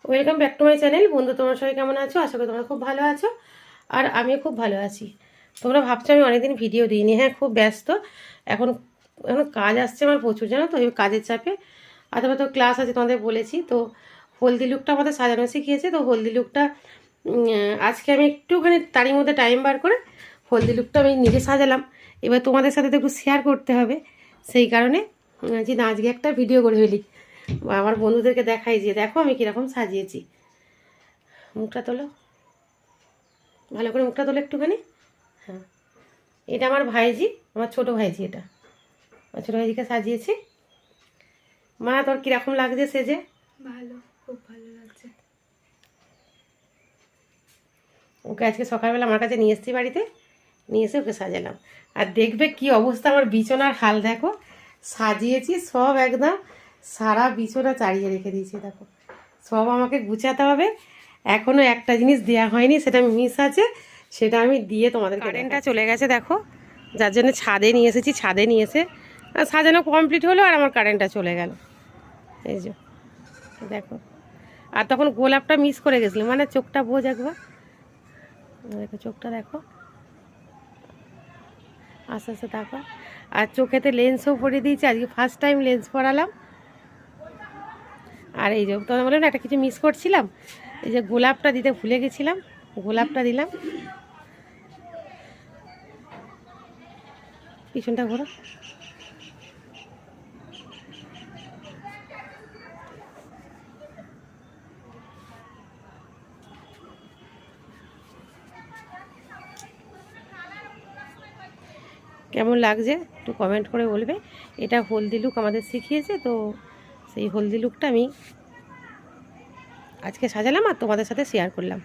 Welcome back to my channel. বন্ধু, তোমরা সবাই কেমন আছো? আশা করি তোমরা খুব ভালো আছো, আর আমিও খুব ভালো আছি। তোমরা ভাবছো আমি অনেকদিন ভিডিও দিইনি। হ্যাঁ, খুব ব্যস্ত এখন। এখন কাজ আসছে আমার প্রচুর, জানো তো, এই কাজের চাপে। আর তারপর তো ক্লাস আছে, তোমাদের বলেছি তো। হলদি লুকটা আমাদের সাজানো শিখিয়েছে, তো হলদি লুকটা আজকে আমি একটুখানি তারই মধ্যে টাইম বার করে হলদি লুকটা আমি নিজে সাজালাম। এবার তোমাদের সাথে তো একটু শেয়ার করতে হবে, সেই কারণে যে না, আজকে একটা ভিডিও করে ফেলি, আমার বন্ধুদেরকে দেখাই যে দেখো আমি কীরকম সাজিয়েছি। মুখটা তোলো, ভালো করে মুখটা তোলো একটুখানি। হ্যাঁ, এটা আমার ভাইজি, আমার ছোটো ভাইজি। এটা আমার ছোটো ভাইজিকে সাজিয়েছি। মা, তোর কীরকম লাগছে সেজে? ভালো, খুব ভালো লাগছে। ওকে আজকে সকালবেলা আমার কাছে নিয়ে এসেছি, বাড়িতে নিয়ে এসে ওকে সাজালাম। আর দেখবে কি অবস্থা আমার বিছানার হাল, দেখো সাজিয়েছি সব একদম, সারা বিছানা চাড়িয়ে রেখে দিয়েছি। দেখো সব আমাকে গুছাতে হবে, এখনও একটা জিনিস দেওয়া হয়নি, সেটা মিস আছে, সেটা আমি দিয়ে তোমাদের। কারেন্টটা চলে গেছে দেখো, যার জন্য ছাদে নিয়ে এসেছি। ছাদে নিয়ে এসে সাজানো কমপ্লিট হলো, আর আমার কারেন্টটা চলে গেল। এই যে দেখো, আর তখন গোলাপটা মিস করে গেছিলাম, মানে চোখটা বোঝ একবার, দেখো চোখটা দেখো, আস্তে আস্তে দেখো। আর চোখেতে লেন্সও পরিয়ে দিয়েছি, আজকে ফার্স্ট টাইম লেন্স পরালাম। আর এই যে তোমার বললাম না, একটা কিছু মিস করছিলাম, এই যে গোলাপটা দিতে ভুলে গেছিলাম, গোলাপটা দিলাম। পিছনটা ঘোরো। কেমন লাগছে একটু কমেন্ট করে বলবে। এটা হলদি লুক আমাদের শিখিয়েছে, তো সেই হলদি লুকটা আমি আজকে সাজালাম আর তোমাদের সাথে শেয়ার করলাম।